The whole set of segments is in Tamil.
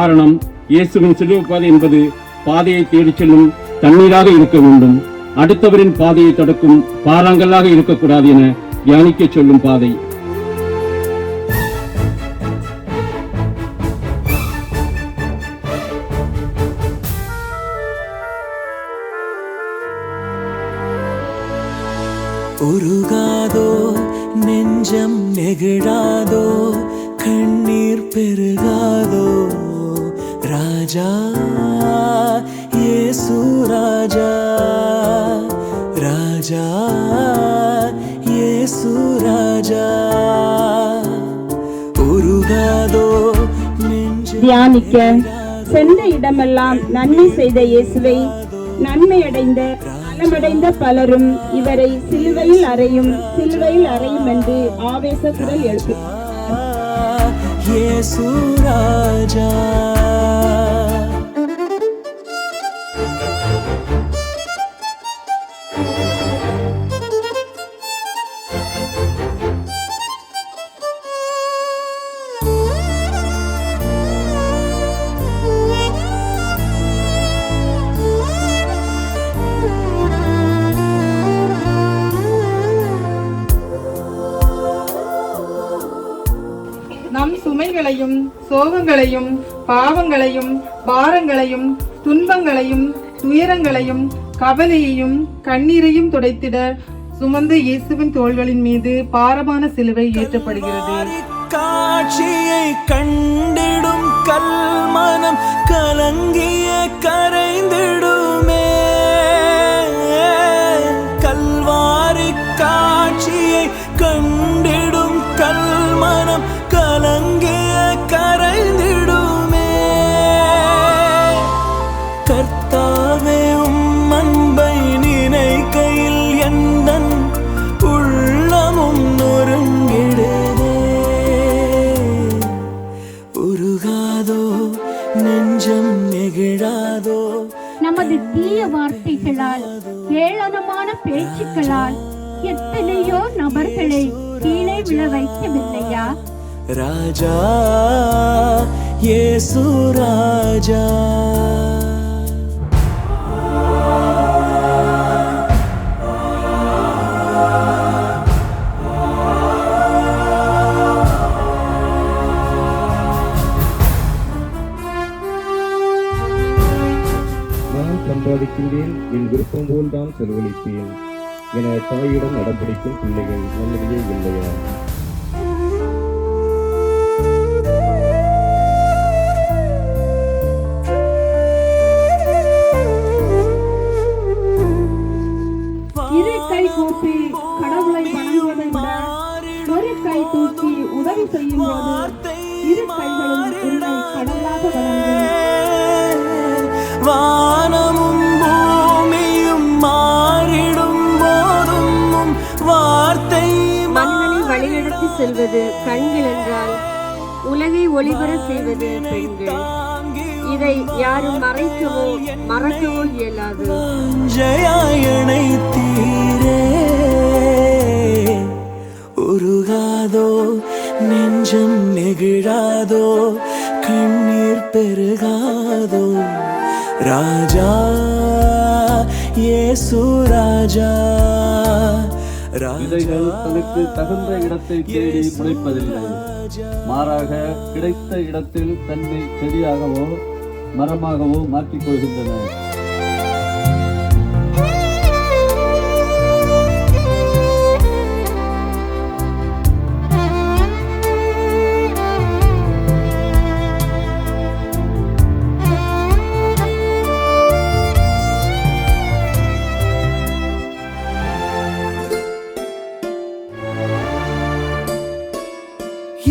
காரணம் இயேசுவின் சிலுவை பாதை என்பது பாதையை தேடிச் செல்லும் தண்ணீராக இருக்க வேண்டும். அடுத்தவரின் பாதையை தடுக்கும் பாறாங்கல்லாக இருக்கக்கூடாது என தியானிக்க சொல்லும் பாதை. உருகாதோ நெஞ்சம் நெகிழாதோ கண்ணீர் பெருகாதோ ராஜா இயேசு ராஜா ராஜா இயேசு ராஜா உருகாதோ நெஞ்சம் தியானிக்க சென்ற இடமெல்லாம் நன்மை செய்த இயேசுவை நன்மையடைந்த நலமடைந்த பலரும் இவரை சிலுவையில் அறையும் என்று ஆவேச குரல் எழுப்பு. இயேசு ராஜா நம் சுமைகளையும் சோகங்களையும் பாவங்களையும் பாரங்களையும் துன்பங்களையும் துயரங்களையும் கவலையையும் கண்ணீரையும் துடைத்திட சுமந்த இயேசுவின் தோள்களின் மீது பாரமான சிலுவை ஏற்றப்படுகிறது. காட்சியை கண்டிடும் கல்மனம் கலங்கிய கரைந்திடுமே. கல்வாரி காட்சியை கண்டிடும் கல்மனம் கலங்கிய கரைந்திடுமே. கர்த்தாவே உம் அன்பை நினைக்கையில் எந்தன் உள்ளமும் நொறுங்கிடுதே. உருகாதோ நெஞ்சம் நெகிழாதோ. நமது தீய வார்த்தைகளால் ஏளனமான பேச்சுக்களால் எத்தனையோ நபர்களை கீழே விழ வைக்கவில்லையா? ராஜா இயேசு ராஜா நான் சம்பாதிக்கின்றேன், என் விருப்பம் போல் தான் செலவழிப்பேன் என தாயிடம் அடம்பிடிக்கும் பிள்ளைகள் நல்லதையே இல்லையா? இரு கை கூப்பி கடவுளை வணங்குவதை விட ஒரு கை தூக்கி உதவி செய்யும் போது இரு கைகளும் உன்னை கடவுளாக வணங்கும். வானமும் பூமியும் மாறிடும் போதும் வார்த்தை. மன்னனை வழிநடத்தி செல்வது கண்கள் என்றால் உலகை ஒளிபர செய்வது பெண்கள். இதை யாரும் மறக்கவோ இயலாது. ஜயாயனை தீரே. உருகாதோ நெஞ்சம் நெகிழாதோ கண்ணீர் பெருகாதோ ராஜா இயேசு ராஜா. விதைகள் தனக்கு தகுந்த இடத்தை தேடி முளைப்பதில்லை, மாறாக கிடைத்த இடத்தில் தன்னை செடியாகவோ மரமாகவோ மாற்றிக் கொள்கின்றன.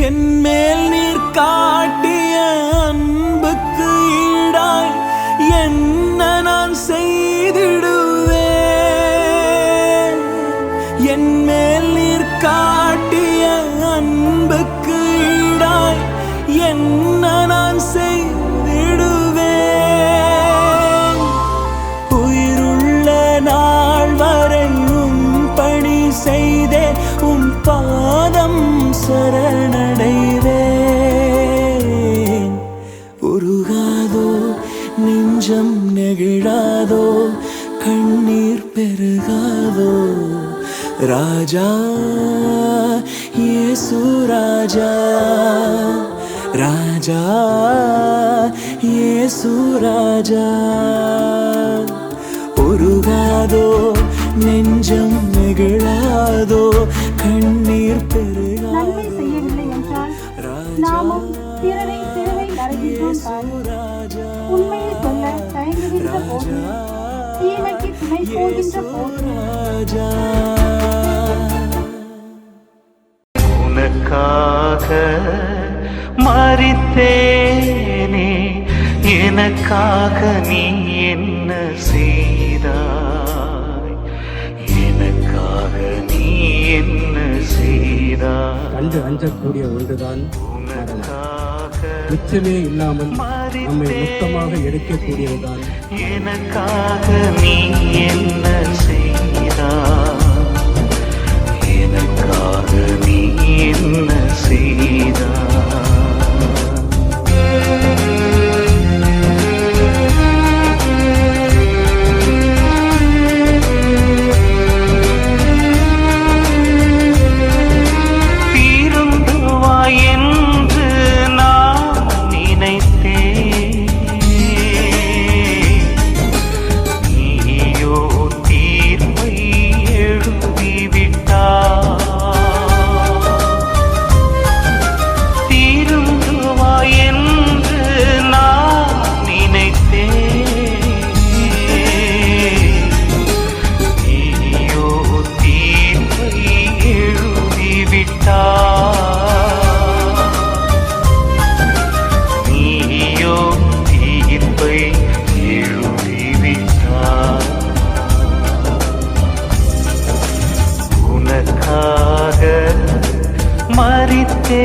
என் மேல் நீர் காட்டிய அன்புக்கு ஈடாய் என்ன நான் செய்திடுவேன். என் மேல் நீர் காட்டிய அன்புக்கு ஈடாய் என்ன நான் செய்திடுவேன். உயிருள்ள நாள் வரை உம் பணி செய்தே உம் பாதம் சரணடைவேன். உருக மகிழாதோ கண்ணீர் பெருகாதோ ராஜா இயேசு ராஜா ராஜா இயேசு ராஜா உருகாதோ நெஞ்சம் நெகிழாதோ கண்ணீர் பெருகாதோ நன்மை செய்யவில்லை என்றால் நாமும் பிறரை சிலுவையில் அறைகின்றோம் பாரு. உண்மையை சொல்ல தயங்குகின்ற போது, தீமைக்கு துணை போகின்ற போது, உனக்காக மரித்தேனே எனக்காக நீ என்ன செய்தாய் எனக்காக நீ என்ன செய்தாய் கண்டு அஞ்சக்கூடிய ஒன்றுதான் மிச்சமே இல்லாமல் நம்மை மொத்தமாக எடுக்கக்கூடியதுதான். எனக்காக நீ என்ன செய்தாய் எனக்காக நீ என்ன செய்தாய்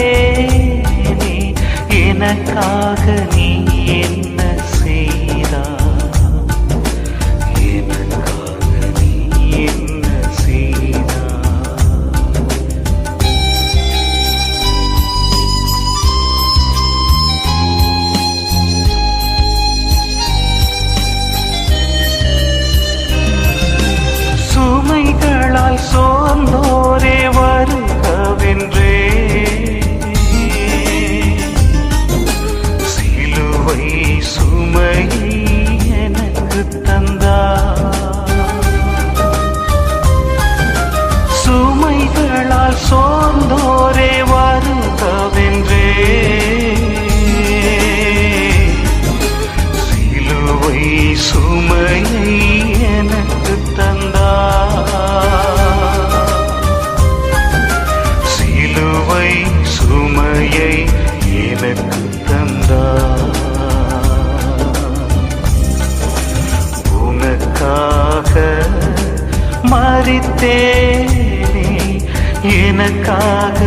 மரித்தேனே எனக்காக நீ என்ன செய்தாய் எனக்காக நீ என்ன செய்தாய் சுமைகளால் சோர்ந்தோரே வருகவென்றே சுமை எனக்கு தந்தார் சுமைகளால் சோர்ந்தோரே வருகவென்றே சிலுவை சுமையை எனக்கு தந்தார் சிலுவை சுமையை எனக்கு தந்தார் உனக்காக மரித்தேனே எனக்காக